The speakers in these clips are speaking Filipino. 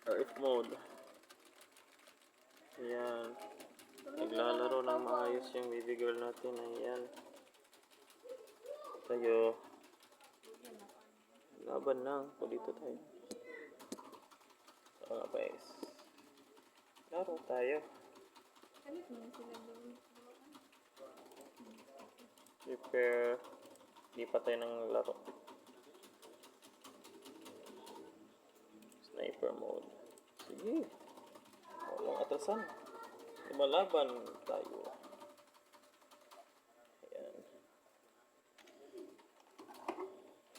Earth mode. Ayan. Naglalaro ng maayos yung baby girl natin. Ayan. Tayo. Laban lang. O dito tayo. So guys. Laro tayo. Prepare. Di pa tayo ng laro. Sniper mode. Sige. Walang atrasan. Lumalaban tayo. Ayan.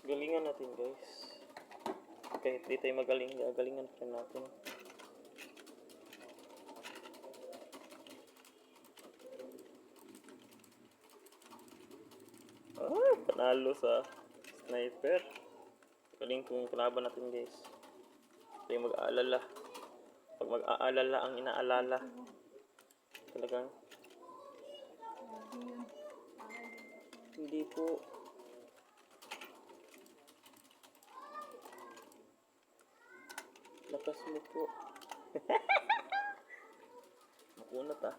Galingan natin guys. Kahit di tayo magaling, gagalingan pa natin. Panalo sa sniper. Galing kung kalaban natin guys. Tayo mag-aalala. Pag mag-aalala ang inaalala. Talagang hindi po. Lakas mo po. Makunat ah.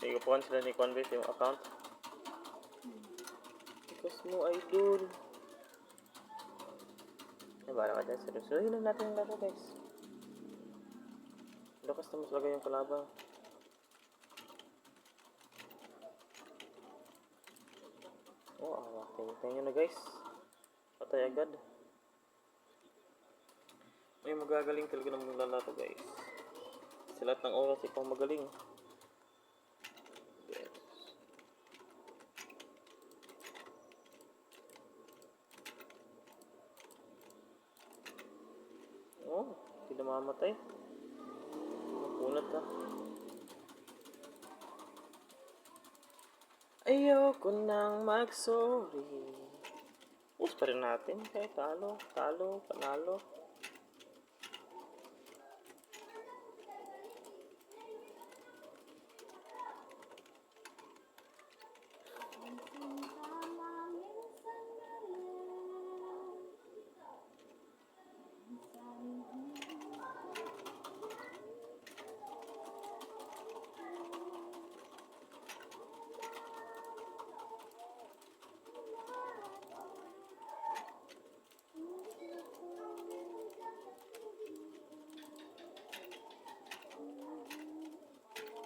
Igupuan sila ni Converse yung account. Because mo idol. Ay, bala ka dyan. Seryosohin lang natin yung laro guys. Lakas na mas lagay yung kalabang. Tingnan nyo na guys. Patay agad. May magagaling talaga ng lalaro guys. Sa lahat ng oras ikaw magaling. Yes. Hindi na mamatay. Mapunat ha. Ayoko nang mag-sorry. Push pa rin natin. Kaya talo, panalo.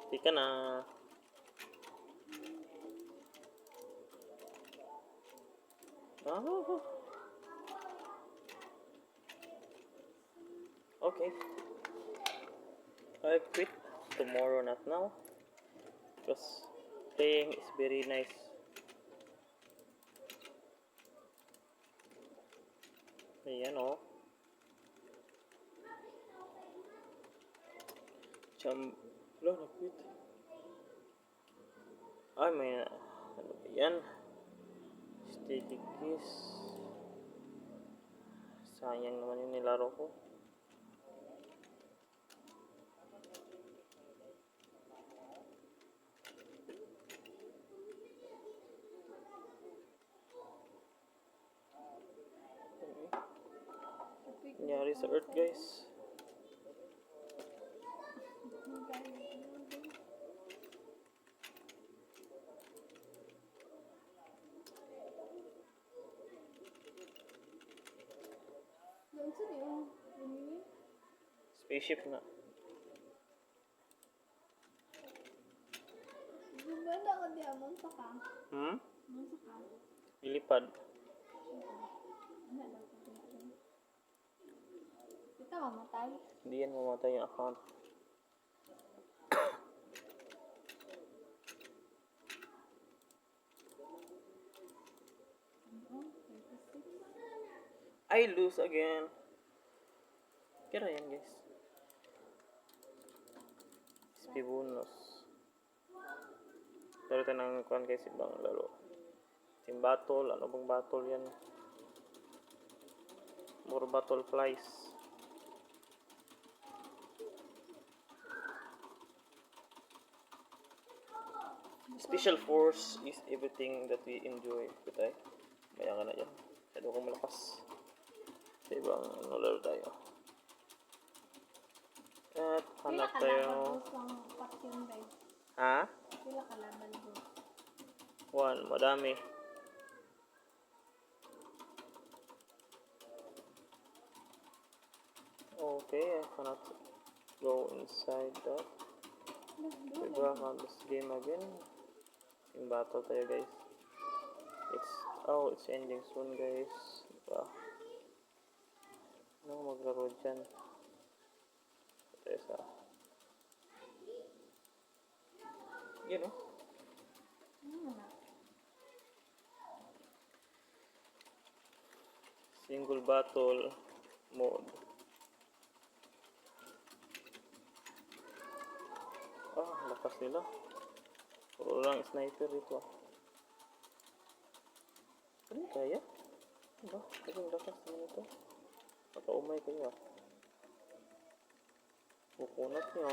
Tika na. Okay. I quit tomorrow, not now. Because playing is very nice. Ayan o. Wala, na-quit. Ay, may ano ba yan? Steady kiss. Sayang naman yung nilaro ko. Nangyari sa Earth guys. Spaceship na. Gumanda ko di amon sa ka. Ilipad. Kita mamatay. Hindi yan mamatay yung account. I lose again. Kira yan guys. SP bonus. Laro tayo ng kuhan guys, ibang laro. Team battle, ano bang battle yan? More battle flies. Special force is everything that we enjoy. Patay. Maya ka na yan. Kaya kang malakas. Sa ibang ano laro tayo. At Pila hanap ka tayo. laban boss ang faction guys? Ha? Pila ka laban boss? One. Madami. Okay. I cannot go inside that. Diba? This game again. Yung battle tayo guys. It's ending soon guys. Diba? Ano maglaro dyan? Ito isa. Yun o. Ano na? Single battle mode. Lakas nila. Puro lang sniper dito. Ano kaya? Ano? Kasing lakas naman ito. Pagkaumay kayo. Kukunat nyo.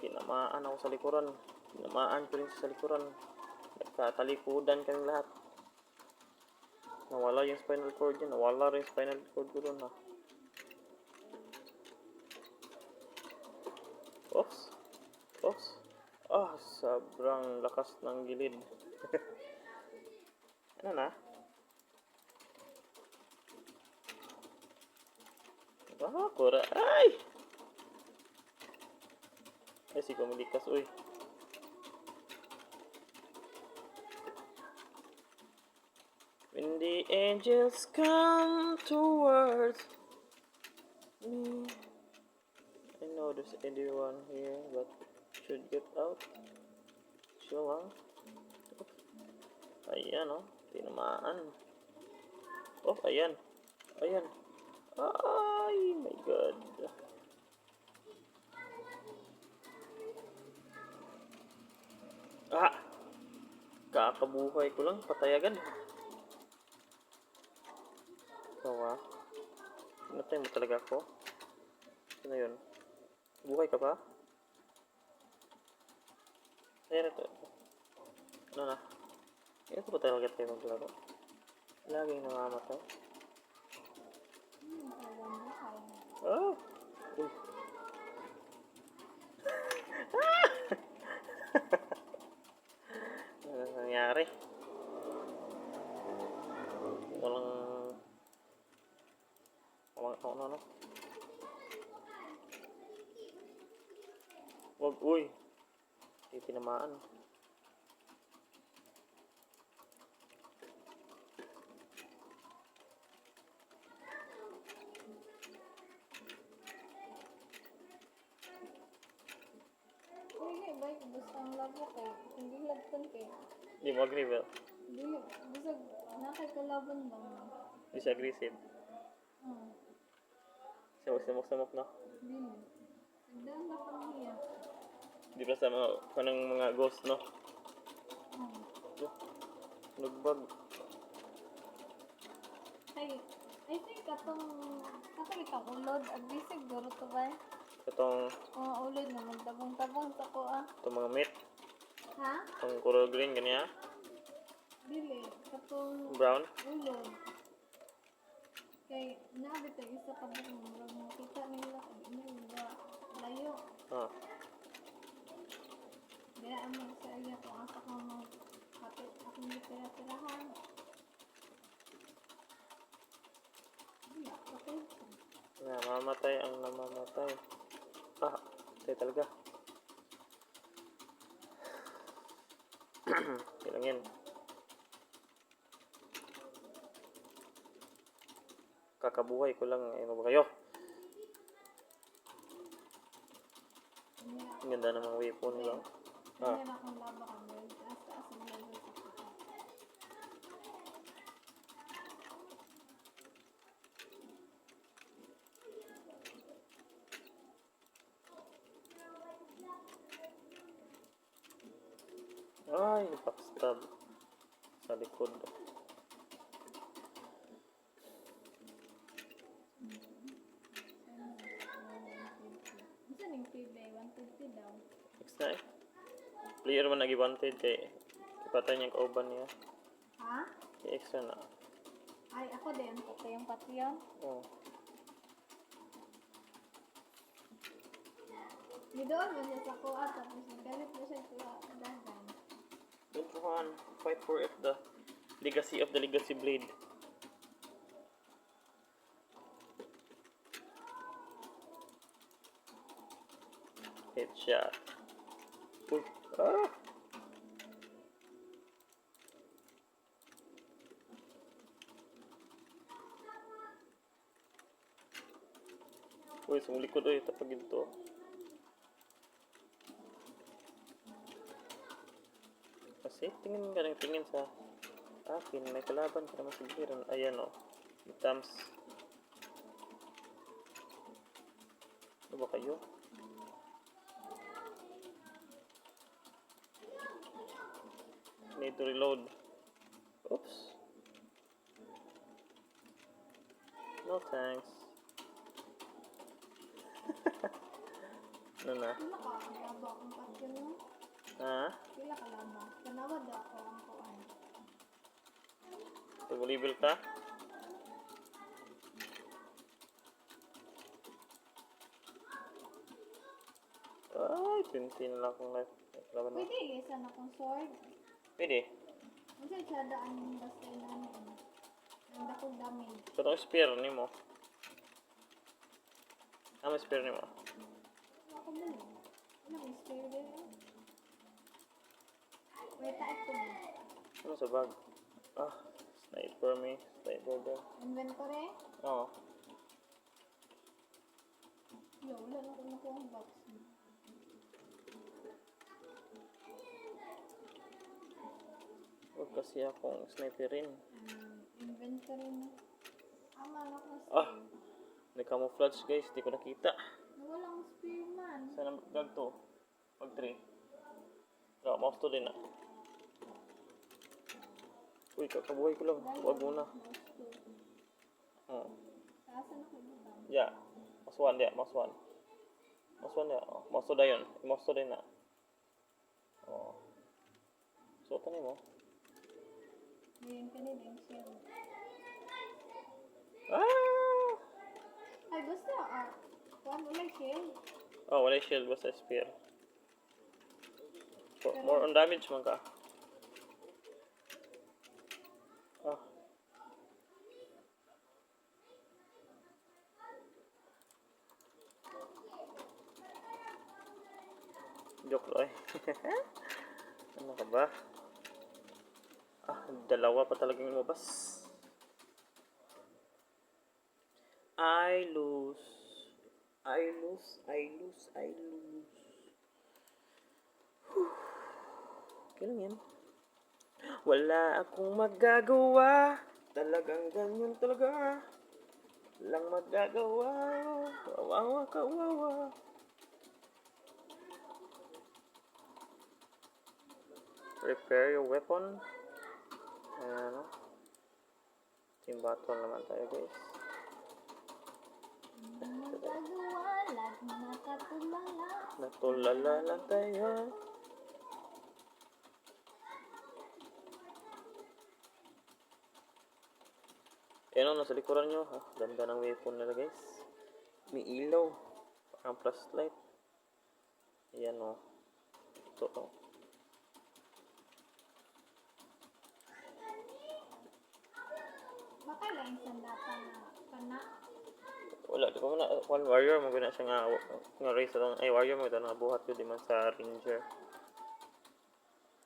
Tinamaan ako sa likuran. Tinamaan ko rin sa likuran. Nagkatalikudan kami lahat. Nawala yung spinal cord yun. Nawala rin yung spinal cord ko dun ha. Oops. Oops. Sobrang lakas ng gilid. Ano na? Kura. Ay! Ay, si kumilikas. Uy. When the angels come towards me, I know there's anyone here but should get out. Chill lang. Ayan oh, tinamaan. Oh, ayan. Ayan. Ay, my God. Kakabuhay ko lang, patay agad. Sawa. Pinatay mo talaga ako. Ano yun? Buhay ka ba? Ayan ito. Ano na? Ito ba talaga tayo maglaro? Laging namamatay. Ah! Uy. Ano nangyari? Ano? Wag, uy. Tinamaan. Hindi ba gusto ang labo kay hindi lagtan kay. Di mo agree, Bel? Hindi busag nakay kalaban ba? Di siya aggressive. Samok na. Dili. Nagdaan na pa niya. Di ba sa mga ghost, no? Nagbag. Ay, I think katong itong ulod, abisig guro to ba? Itong Ulod na magtabong-tabong sa ko ah. mga meat. Ha? Itong coral green, ganyan. Dili, katong Brown. ulod. Kay nabit ang isa ka bukong murag makita nila nila layo. Kaya ang magsaya kung asa ka magkapit akong tira-tirahan. Namamatay ang namamatay. Tayo talaga. Kailang yan. Kakabuhay ko lang. Ano ba kayo? Ang ganda ng mga weapon nila. Meron akong laba ka meron. Taas-taas ang level sa kaka. Ay, backstab sa likod. 150 daw. Next na eh. Player man nagi wanted kay ipatay niya kauban niya. Ha? Kay extra na. Ay, ako din. Patayong patyon. Oh. Nidoon mo siya sa kuha, tapos nagalit mo siya sa dagan. Don't run. Fight for it. The legacy of the legacy blade. Headshot. Uy. Ah! Uy, sa likod oy, tapag ito. Kasi tingin ka ng tingin sa akin, may kalaban ka naman sigiran. Ayan o. Thumbs. Ano ba kayo? Need to reload. Oops. No thanks. Ano na? Pila ka? Laba akong patyon mo? Ha? Pila ka laba? Kanawad ako ang kuhan. Tag-level ka? Ay, 20 na lang akong life. Laban mo. Pwede ilisan akong sword. Pwede. Ang siya tsada ang basta inanin. Ang dakong damage. Katong spear ni mo. Ano spear ni mo? Ako mo lang. Ano ang spear din eh? Wait, tayo ko mo. Ano sa bag? Ah, sniper me. Sniper ba? Inventory? Oo. Yo, wala na akong nakuha ang box. Huwag kasi akong sniperin. Inventory na. Ama na ko Ah! spear. Nag-camouflage guys, di ko nakita. Wala akong spear man. Saan ang gag to? Pag 3. Wala, mouse to din ah. Uy, kakabuhay ko lang. Huwag muna. Oo. Saan ako ibutang? Yeah. Mouse 1 dia, mouse 1. Mouse 1 dia. Oh, mouse to dayon. Mouse to din na. Oh. So, ito mo. Ngayon ka nila yung shield. Ah! Ay, basta kuhan ulit shield. Oh, wala shield basta spear. More on damage man ka. Ah. Joke lang. Ano ka ba? Ah, dalawa pa talagang lumabas. I lose. I lose. I lose. I lose. Whew. Okay lang yan. Wala akong magagawa. Talagang ganyan talaga. Walang magagawa. Kawawa, kawawa. Repair your weapon. Ayan o. Team battle naman tayo guys. Magagawa, lahat nakatulala. Natulala lang tayo. Ayan o, nasa likuran nyo. Ah, ganda ng weapon nila guys. May ilaw. Parang flashlight. Ayan o. Ito o. Baka lang isang data na kana. Wala, di ko na. One warrior, magana siya nga race. Ay, warrior mo ito. Nabuhat ko di man sa ranger.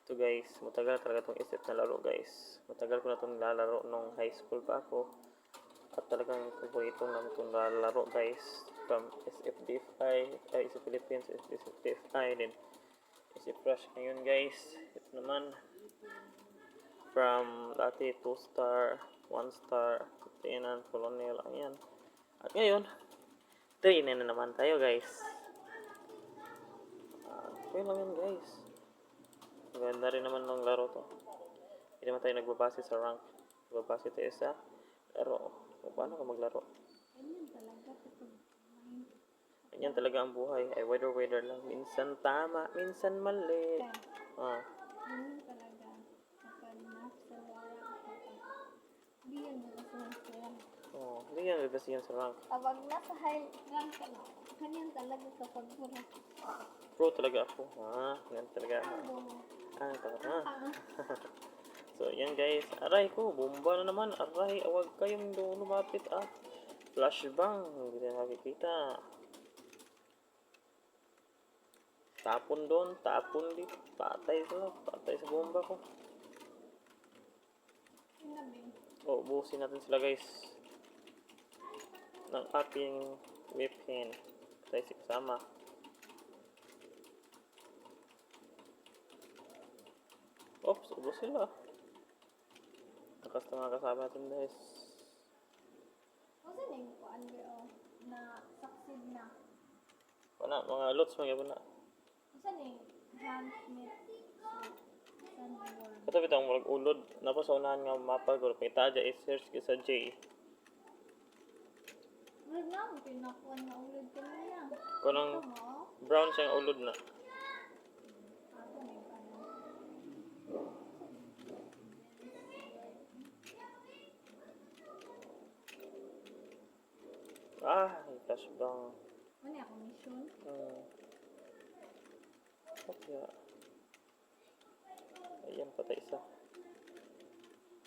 Ito guys, matagal talaga itong isip na laro guys. Matagal ko na itong nilalaro nung high school pa ako. At talagang paborito lang itong nilalaro guys. From SFDFI, SF Philippines, SFDFI, then SF Rush ngayon guys. Ito naman, from dati 2 star, 1 star, Lieutenant, Colonel, ayan. At ngayon, 3 na naman tayo guys. Okay lang yan guys. Maganda rin naman ng laro to. Hindi naman tayo nagbabase sa rank. Nagbabase tayo sa laro. Kung paano ka maglaro. Ganyan talaga kapag Ganyan talaga ang buhay. Ay, weather lang. Minsan tama, minsan mali. Kaya, Ah, ganun talaga. Kapag nasa wala ka, hindi yan magkasuhan sila. oh, hindi yan bibasihan sa rank. Kapag nasa high rank ka na, ganyan talaga kapag wala. Pro talaga ako. Ah, yan talaga. Ano? Ah, talaga. Ah, So, yan guys. Aray ko, bomba na naman. Aray, awag kayong doon lumapit ah. Flashbang. Hindi na nakikita. Tapon doon, tapon dito. Patay sila. Patay sa bomba ko. sinabi. Oh, buhusin natin sila guys. Ng ating weapon. Patay si kasama. Oops, ubos sila. Takas na mga kasama natin guys. Kasi na yung kuan girl na succeed na. Wala, mga lots mga na. Kasi na yung handmade sandworm. Katabi itong murag ulod. Napasaunahan nga mapa ko. Kita dya i-search ka sa J. Ulod na, pinakuan na ulod ka na yan. Kunang Ito mo, brown siyang ulod na. ako na yung kanan. Ah, flashbang. Ano yung ako mission? Okay. Ayan, patay isa.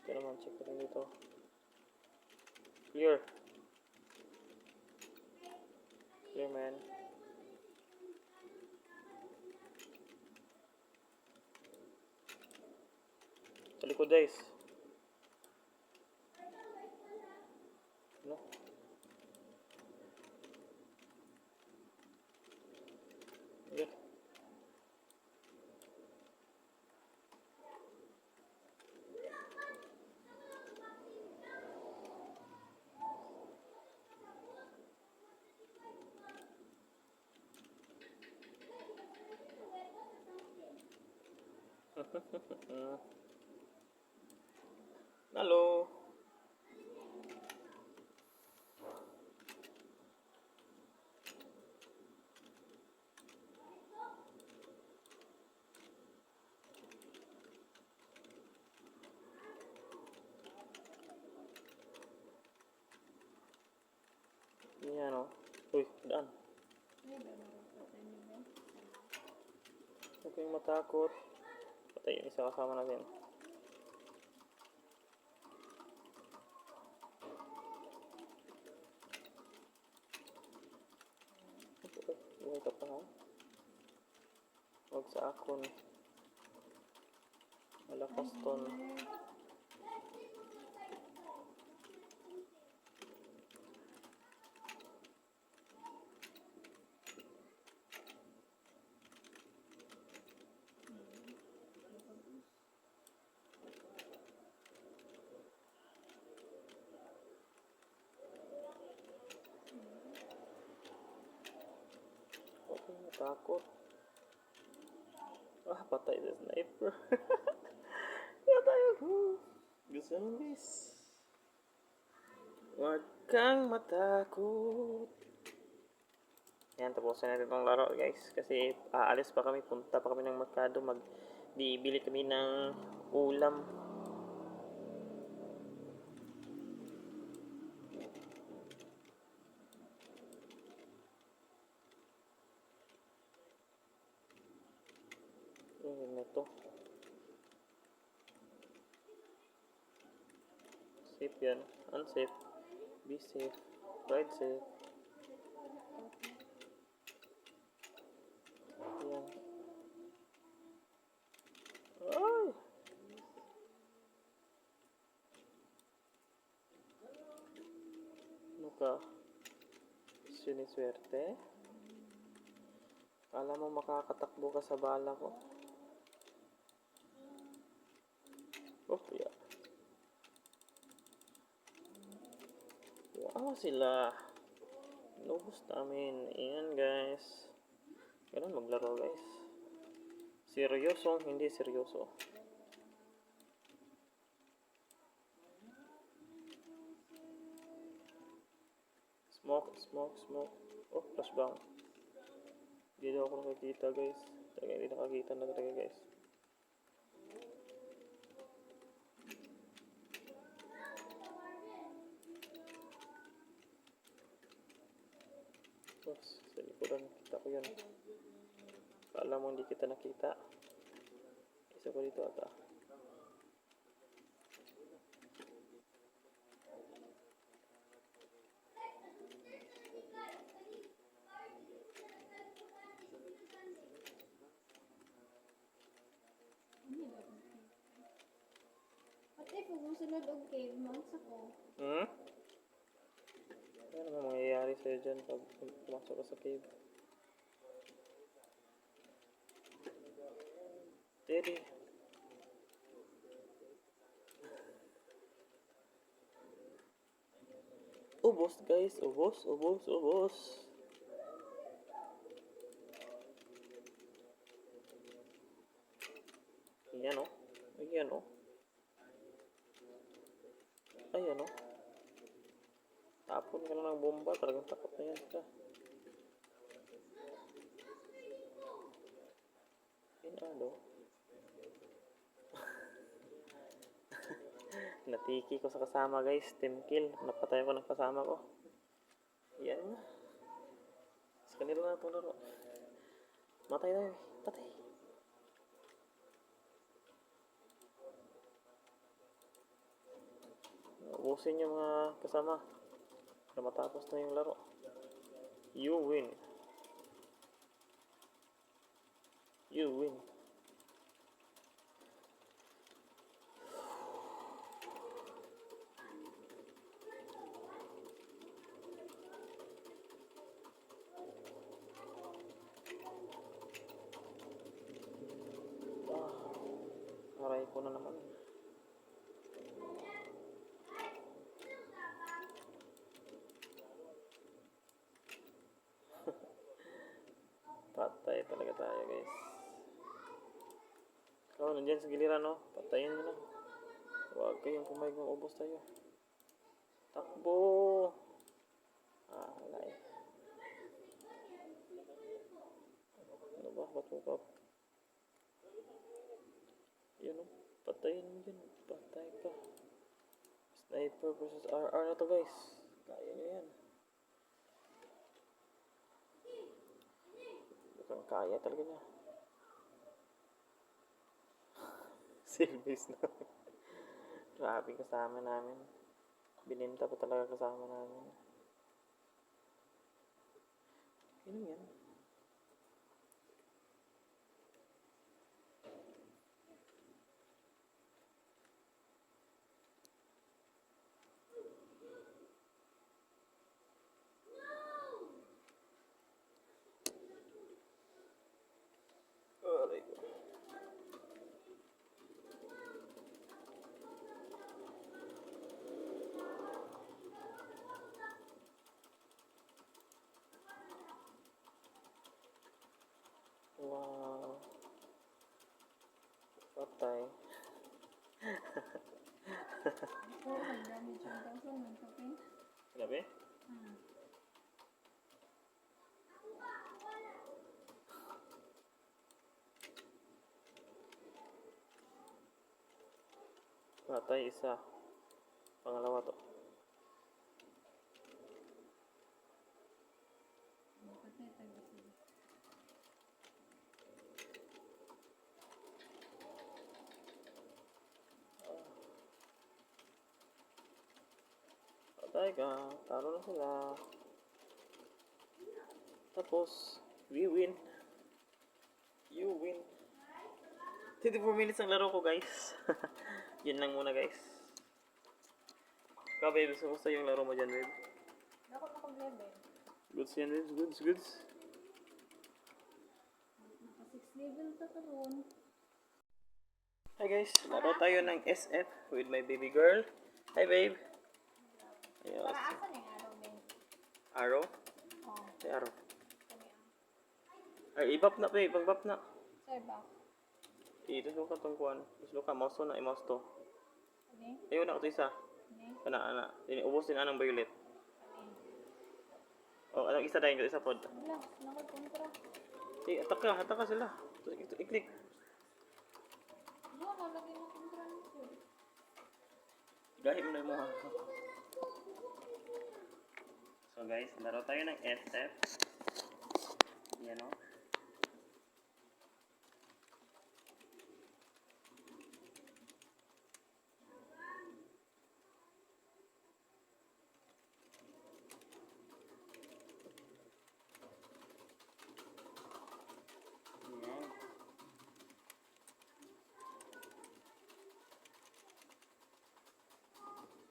Ito naman, check ko rin dito. Clear. Clear, man. Sa likod, guys. No? Clear. Hello. Yan o. Uy, daan. Ano ba makapatay niyo ba? Huwag kayong matakot. Patay yung isa kasama natin. Buhay ka pa ha? Huwag sa akon. Malakas ton. Huwag kayong matakot. Ah, patay sa sniper. Patay ako. Gusto nyo guys. Huwag kang matakot. Yan, tapusin natin itong laro guys. Kasi aalis pa kami. Punta pa kami ng Mercado. Bibili kami ng ulam. Ayan na ito. Safe yan. Unsafe. Be safe. Ride safe. Ayan. Ay! Ano ka? Siniswerte? Kala mo makakatakbo ka sa bala ko? Oh, yeah. Wow sila. Lubos namin. Ayan guys. Ganun maglaro guys. Seryosong hindi seryoso. Smoke. Smoke. Oh, flashbang. Hindi daw ako nakakita guys. Talaga hindi nakakita na talaga guys. Tapos, sa likuran, kita ko yun. Kala mo hindi kita nakita. Isa ko dito ata. What if kung sunod og cave months ako? Hmm? Ano naman mangyayari sa'yo dyan pag pumasok ka sa cave? Teddy. Ubos guys, ubos. Ayan o. Ayan o. Ayan o. Tapon ka lang ng bomba, talagang takot na yan ka. Inado. Natiki ko sa kasama guys, team kill. Napatay ko ng kasama ko. Yan na. Sa kanila na itong laro. Matay tayo. Patay. Ubusin yung mga kasama. Para matapos na yung laro. You win. You win. Aray ko na naman. Patay talaga tayo guys. Ikaw nandiyan sa giliran no. Patayin nyo na. Huwag kayong pumayag ng ubos tayo. Takbo. Wala eh. Ano ba? Ba't mo ka? Yun o. Patayin mo dyan. Patay ka. Sniper versus RR na to guys. Kaya nyo yan. Bukang kaya talaga niya. Silvis na. Grabe kasama namin. Bininta pa talaga kasama namin. Yun yan. Aray ko. Wow. Patay. Oo, ang dami siyang thousand ng shopping. Grabe? Patay isa. Pangalawa to. Patay tayo sila. Patay ka. Talo na sila. Tapos, we win. You win. 24 minutes ang laro ko guys. Yun lang muna guys. Ikaw babe, gusto yung laro mo dyan babe? Dapat nakag-level. Goods yan babes, goods. Naka 6 level sa karoon. Hi guys, laro tayo ng SF with my baby girl. Hi babe. Ayos. Para asan yung araw din? Arrow? Oo. Ay, arrow. Kami Ay, ibap na babe, ibap na. Sir ba? Ito ka itong kuhan. Gusto ka, mouse to na, i-mouse to. Ano? Ayaw na ito isa. Ano? Ana. Ubos din anang violet. Ano? Ang isa dahil, yung isa pod. Wala, nakakontra. Atak ka sila. I-click. Wala, nalagay na kontra nito. Gahit mo na mo. So guys, laro tayo ng SF. Yan o. Yan.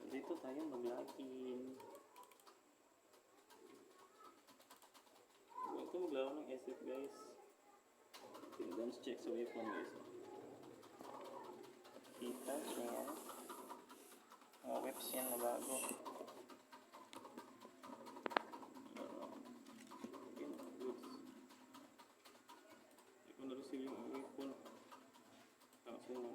Dito tayo mag-login. Ito maglaro ng SF guys. Don't check sa weapon guys. Kita siya. Mga whips yan na bago. Ito na receive yung weapon. Kaso na.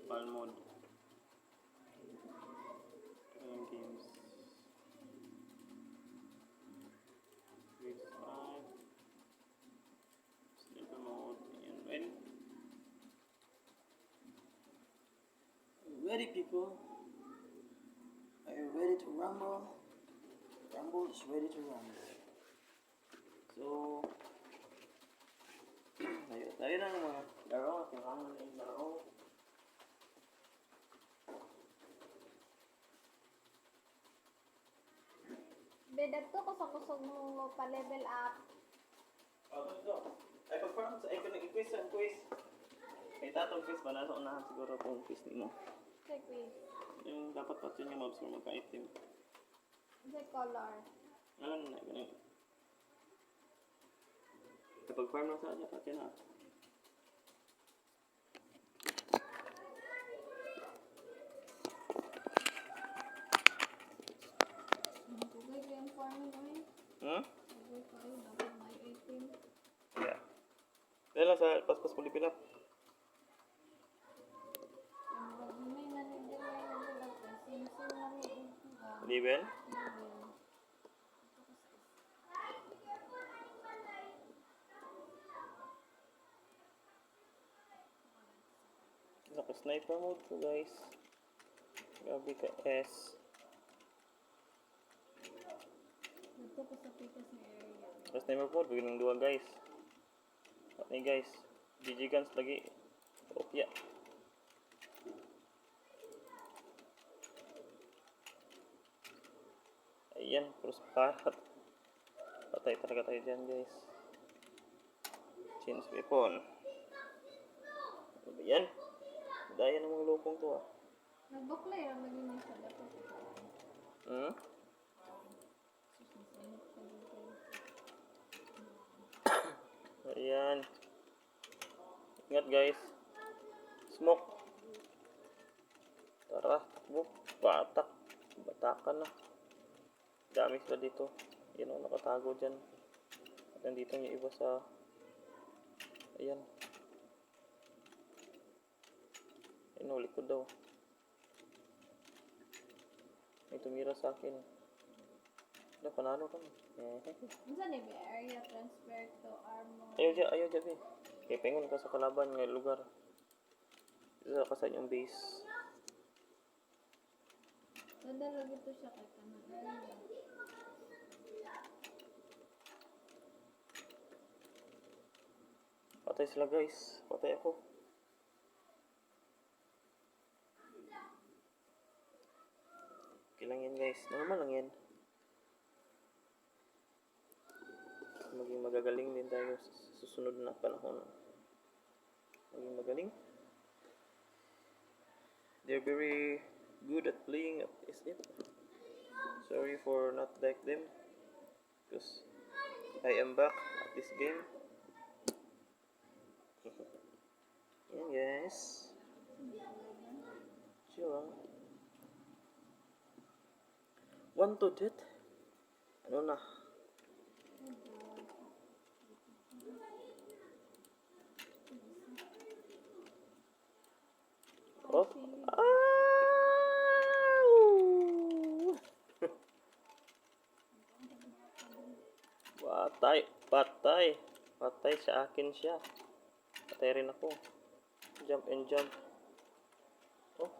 Pal mode. Ayan games. Grade 5. Sleeper mode. Ayan. Ready? Ready people? Are you ready to rumble? Rumble is ready to rumble. So, tayo na ng mga laro. Kailangan na yung laro. Bedat to ko sa kusog mo pa-level up. Ay, pag-farm sa quiz ang quiz. May tatong quiz ba? Nasa unahan siguro kung quiz ni mo. Check quiz. Yung dapat pa yung mobs for magka-item. Check color. Ano na, ganun. Kapag farm lang sa dapat yun ah. Tugay ko yung farming ay. Hmm? Tugay kayo, dapat may item. Yeah. Dahil lang sa paspas mo lipin up. May nanigyan na yung level up. Sinsin na rin yung Level? level. Naka-sniper mode ko guys. Grabe ka S. Dito ko sa pitas na area. Naka-sniper mode, bigyan ng 2 guys. At ni guys, GG guns lagi. Opya. Ayan, pros parat. Patay talaga tayo dyan guys. Change weapon. Ano ba yan? Daya ng mga lupong to ah. Nagbuklay lang naging isa dapat. Hmm? Susunod sa dito. Ayan. Ingat guys. Smoke. Tara, takbo. Batak. Batakan na. Dami sila dito. Yan o, nakatago dyan. At nandito yung iba sa... Ayan. Ayun o, likod daw. May tumira sa akin. Ano, panalo kami. Minsan eh, may area transfer to armor. Ayaw dyan eh. Kaya pengon ka sa kalaban ng lugar. Isa ka sa inyong base. Nadala dito siya kay kanang area. Patay sila guys. Patay ako. Okay lang yan guys. Normal lang yan. Maging magagaling din tayo sa susunod na panahon. Maging magaling. They're very good at playing at SF. Sorry for not like them. Because I am back at this game. Yan guys. Chill lang. 1 to death. Ano na? Patay. Patay sa akin siya. Patay rin ako. Jump and jump. Oh.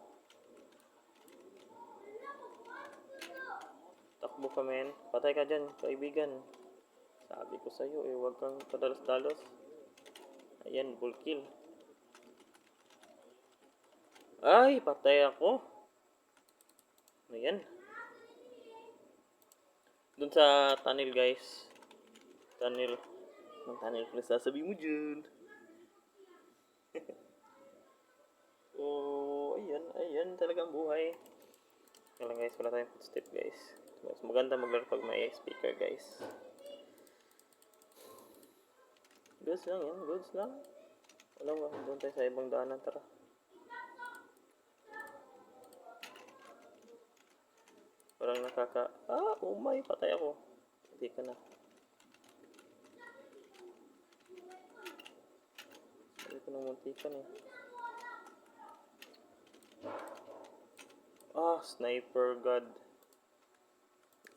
Takbo ka, men. Patay ka dyan, kaibigan. Sabi ko sa'yo, huwag kang padalos-dalos. Ayan, full kill. Ay, patay ako. Ayan. Dun sa tunnel, guys. Tunnel. Ang tunnel pala sasabihin mo dyan. Oh, ayan talaga ang buhay. Kaya lang, guys, wala tayong footstep, guys. Mas maganda maglaro pag may speaker, guys. Goods lang yan, goods lang. Wala ba, doon tayo sa ibang daanan, tara. Parang oh my, patay ako. Hindi ka na. Sabi ko nang muntikan eh. Sniper god.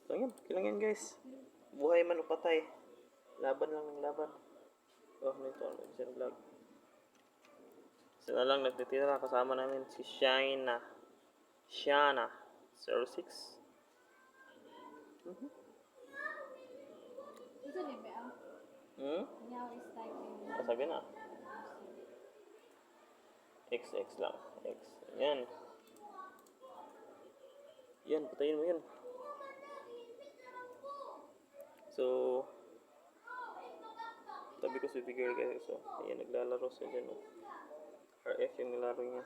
Kailangan guys. Buhay man o patay. Laban lang ng laban. Nito, isa na vlog. Isa na lang nagtitira kasama namin si Shana 06. Ito din ba? Now is typing. Sabi na. XX lang. X. Yan. Yan, patayin mo yan. So, sabi ko si Bigger guys. So, ayan, naglalaro siya dyan. Oh. RF yung nilaro niya.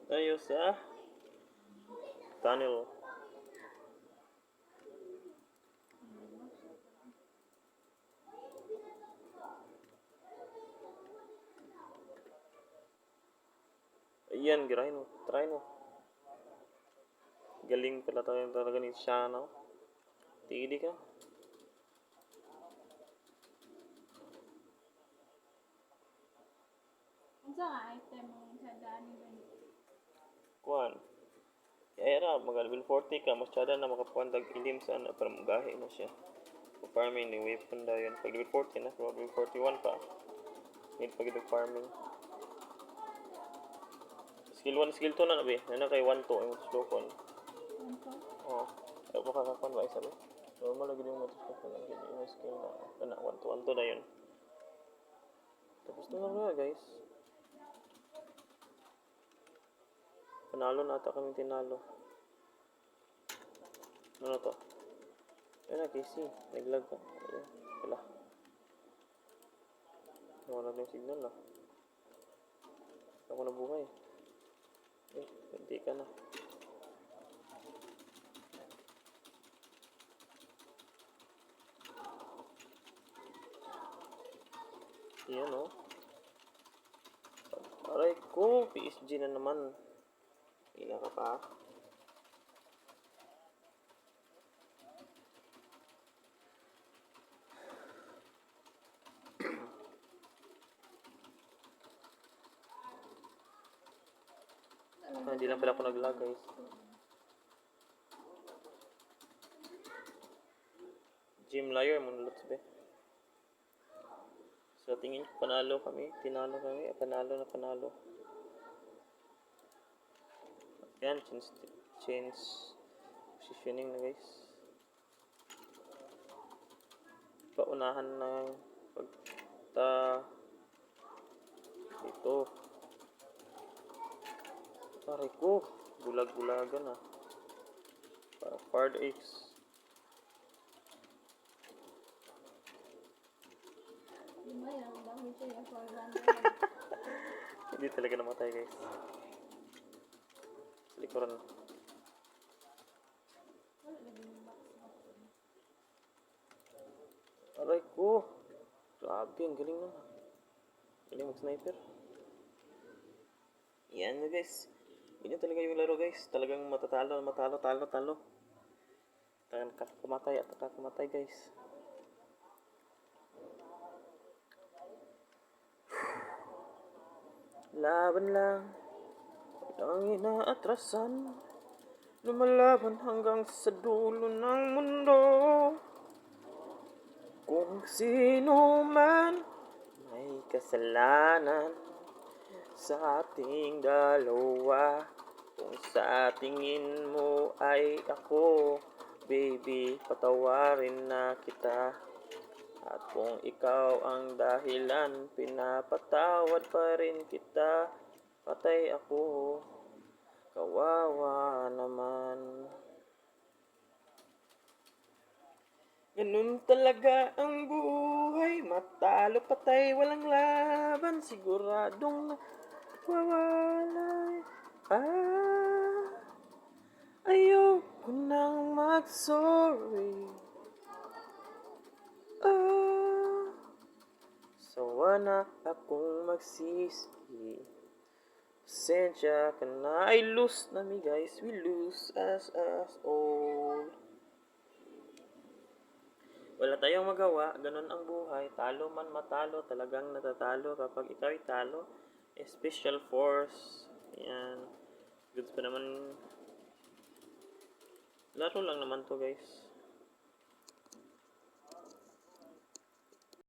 Tayo sa tunnel. Ayan, girahin mo. Try mo. Galing pala tayo talaga ni Shana. Tigili ka. Ang sa item mo sa daan ba? Kuan. Kaya mag-level 40 ka. Masyada na makapuantag ilim sana. Para magahi na siya. Farming ni weapon daw yun. Pag level 40 na. Pag level 41 pa. Need pag farming. Skill 1, skill 2 na nabi. Ano kay 1, 2. Yung slow con. Oo. Ay, makakakuan ba isa ba? Normal lagi yung motor ko. Hindi yung skill na. 1, 2, 1, 2 na yun. Tapos na lang guys. Panalo na ata kami tinalo. Ano na to? Ayun na, KC. Naglag ka. Ayun. Wala. Nawala na yung signal na. Ako na buhay. Hindi ka na. Yan o. Aray ko, PSG na naman. Ina ka pa. Hindi lang pala ako nag-lag guys. Gym Liar mo nalots be. So tingin ko panalo kami. Tinalo kami. Panalo na panalo. Yan, change positioning na guys. Paunahan na pagta ito. Pare ko, bulag-bulagan ah. Para Fard X. Hindi talaga namatay guys. Sa likuran. Aray ko. Grabe, ang galing nun. Galing mag-sniper. Yan na guys. Ganyan talaga yung laro guys. Talagang matalo. Talagang kakamatay at kakamatay guys. Laban lang. Walang inaatrasan. lumalaban hanggang sa dulo ng mundo. Kung sino man may kasalanan sa ating dalawa, kung sa tingin mo ay ako, baby, patawarin na kita. At kung ikaw ang dahilan, pinapatawad pa rin kita. Patay ako, kawawa naman. Ganun talaga ang buhay, matalo patay, walang laban, siguradong nawawalay. Ayoko nang mag-sorry. Sawa na akong magsisi. Pasensya ka na. I lose na mi guys. We lose as all. Wala tayong magawa. Ganun ang buhay. Talo man matalo. Talagang natatalo kapag ikaw ay talo. Special force. Yan. Goods pa naman. Laro lang naman to guys.